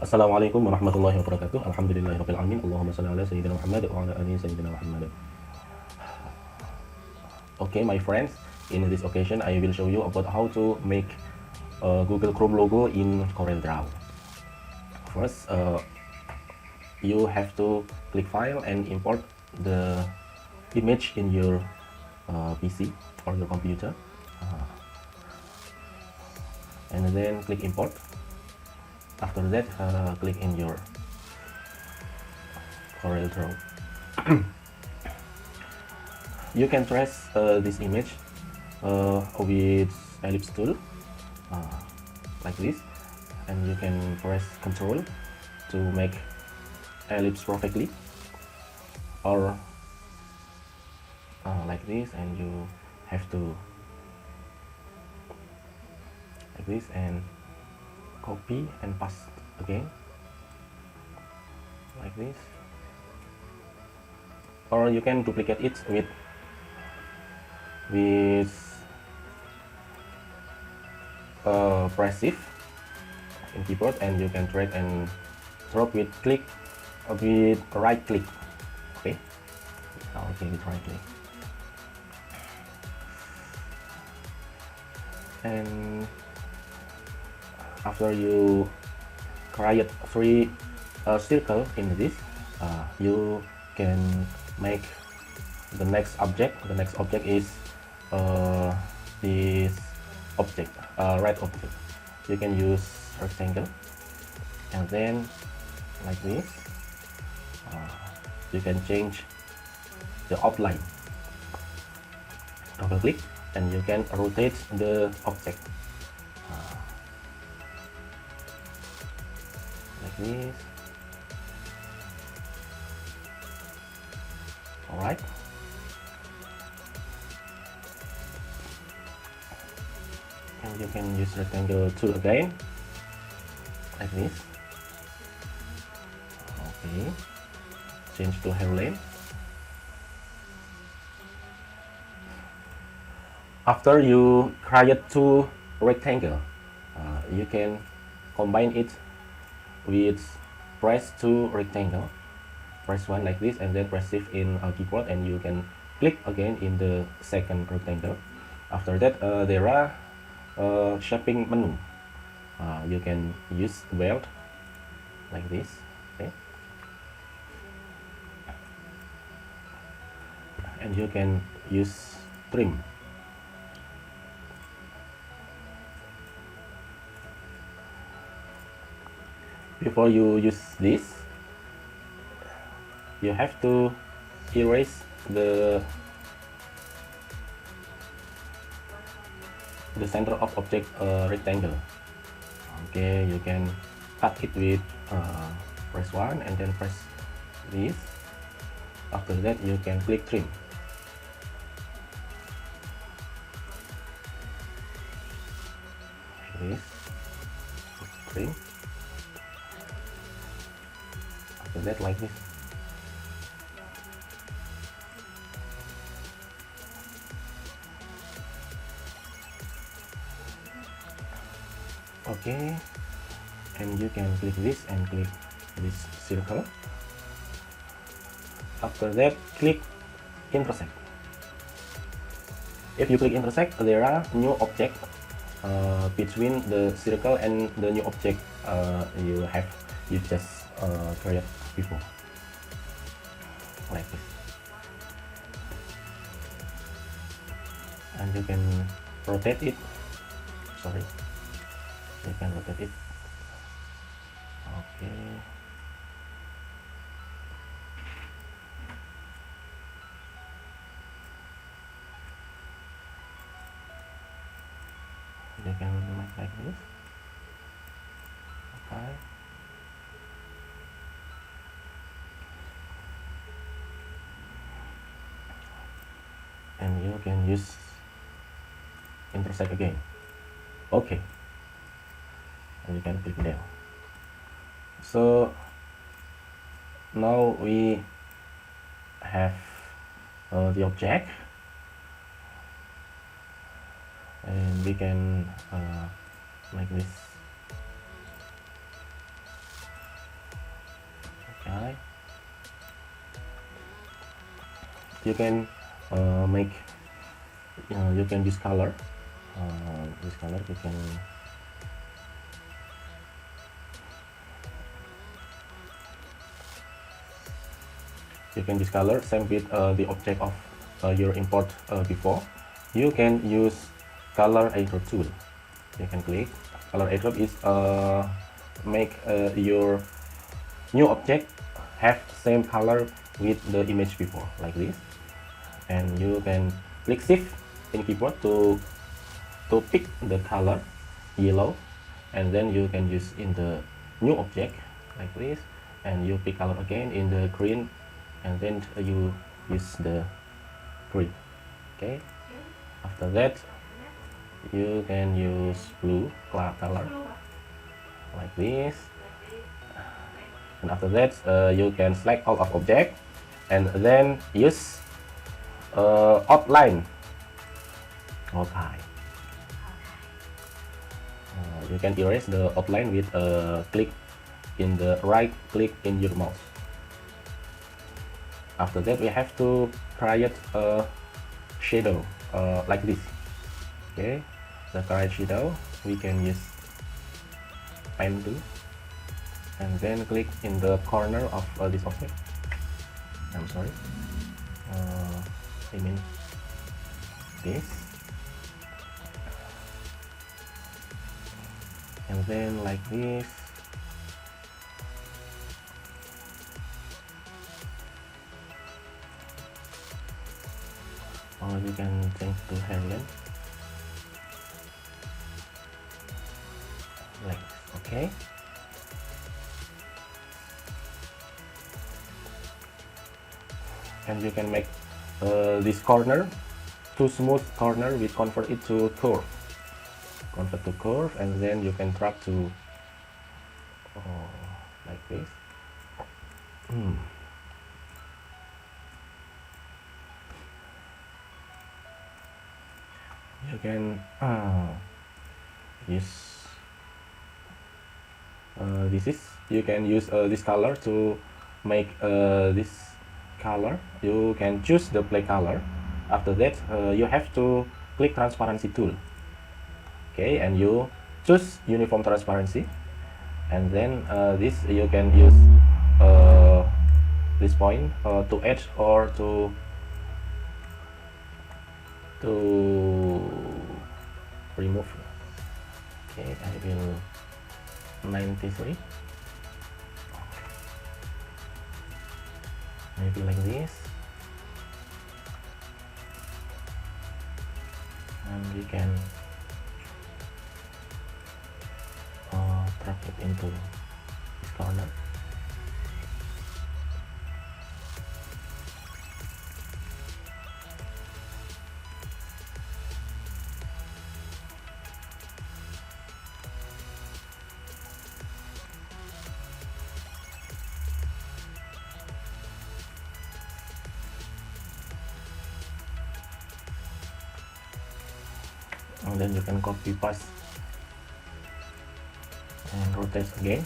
Assalamualaikum warahmatullahi wabarakatuh. Alhamdulillahirabbil alamin. Allahumma shalli ala sayyidina Muhammad wa ala ali sayyidina Muhammad. Okay, my friends, in this occasion I will show you about how to make a Google Chrome logo in CorelDRAW. First, you have to click File and import the image in your PC or your computer, and then click Import. After that, click in your CorelDRAW. You can trace this image with ellipse tool, like this, and you can press Ctrl to make ellipse perfectly, or like this, and you have to like this and copy and paste again like this, or you can duplicate it with press shift in keyboard, and you can drag and drop with right click. Okay, with right click, and after you create three circle in this, you can make the next object. The next object is this object, right object. You can use rectangle, and then like this, you can change the outline. Double click, and you can rotate the object like this. Alright, and you can use rectangle tool again like this. Okay, change to hair length. After you create two rectangle, you can combine it with press two rectangle. Press one like this, and then press shift in keyboard, and you can click again in the second rectangle. After that, there are shaping menu. You can use weld like this. Okay, and you can use trim. Before you use this, you have to erase the center of object rectangle. Okay, you can cut it with press 1 and then press this. After that, you can click trim. Like this, trim. After that, like this. Okay, and you can click this and click this circle. After that, click intersect. If you click intersect, there are new object between the circle and the new object you just create before, like this. And you can rotate it. Sorry. You can rotate it. Okay, you can make like this. Okay, and you can use intersect again. Okay, and you can click there. So now we have the object, and we can make this you can make you can use color. This color you can use color. Same with the object of your import before. You can use color airdrop tool. You can click color airdrop is make your new object have same color with the image before, like this. And you can click shift in keyboard to pick the color yellow, and then you can use in the new object like this, and you pick color again in the green, and then you use the green. Okay, after that you can use blue color like this, and after that you can select all of object and then use outline. Okay. You can erase the outline with a click in the right click in your mouse. After that we have to create a shadow like this. Okay, the create shadow we can use pen tool and then click in the corner of this object. I'm sorry, I mean this, and then like this. Or you can change to hand length like this. Okay, and you can make this corner too smooth corner, we convert it to curve, and then you can drag to like this. You can use you can use this color to make this color. You can choose the play color. After that you have to click transparency tool. Okay, and you choose uniform transparency, and then this you can use this point to add or to remove. Okay, I will 93, maybe like this, and we can drag it into this corner. And then you can copy paste and rotate again.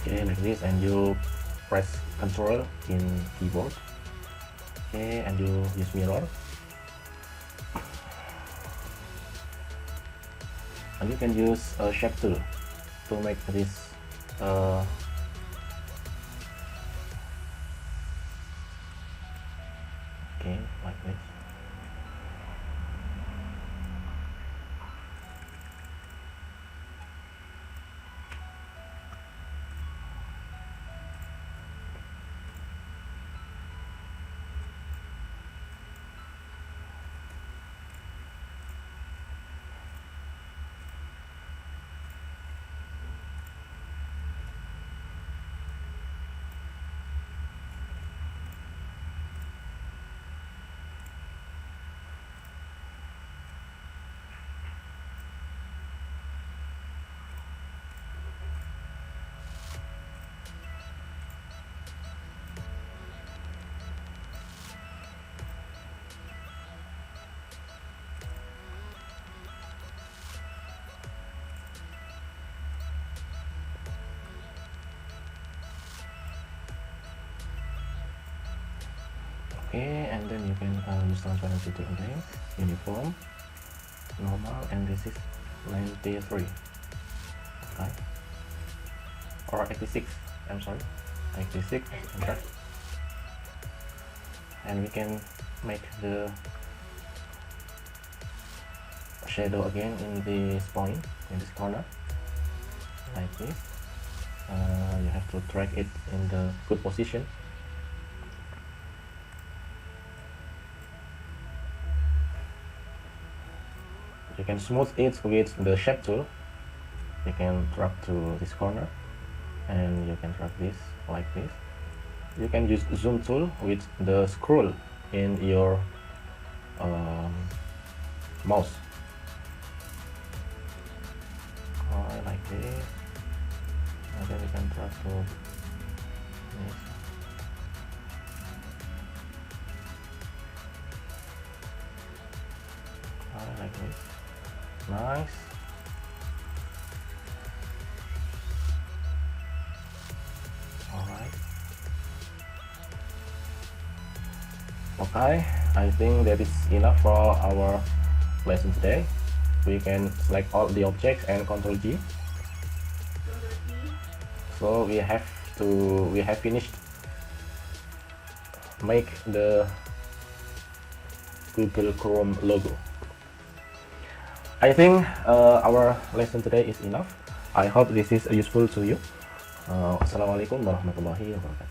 Okay, like this, and you press Ctrl in keyboard. Okay, and you use mirror, and you can use a shape tool to make this okay, like this. Okay, and then you can use transparency tool again, uniform, normal, and this is 93. Okay, or 86, I'm sorry, 86, enter. And we can make the shadow again in this point, in this corner, like this. You have to drag it in the good position. You can smooth it with the shape tool. You can drag to this corner, and you can drag this like this. You can use zoom tool with the scroll in your mouse. Alright, like this, and then you can drag to this. Alright, like this. Nice. Alright. Okay, I think that is enough for our lesson today. We can select all the objects and Ctrl G. So we have finished make the Google Chrome logo. I think our lesson today is enough. I hope this is useful to you. Assalamualaikum warahmatullahi wabarakatuh.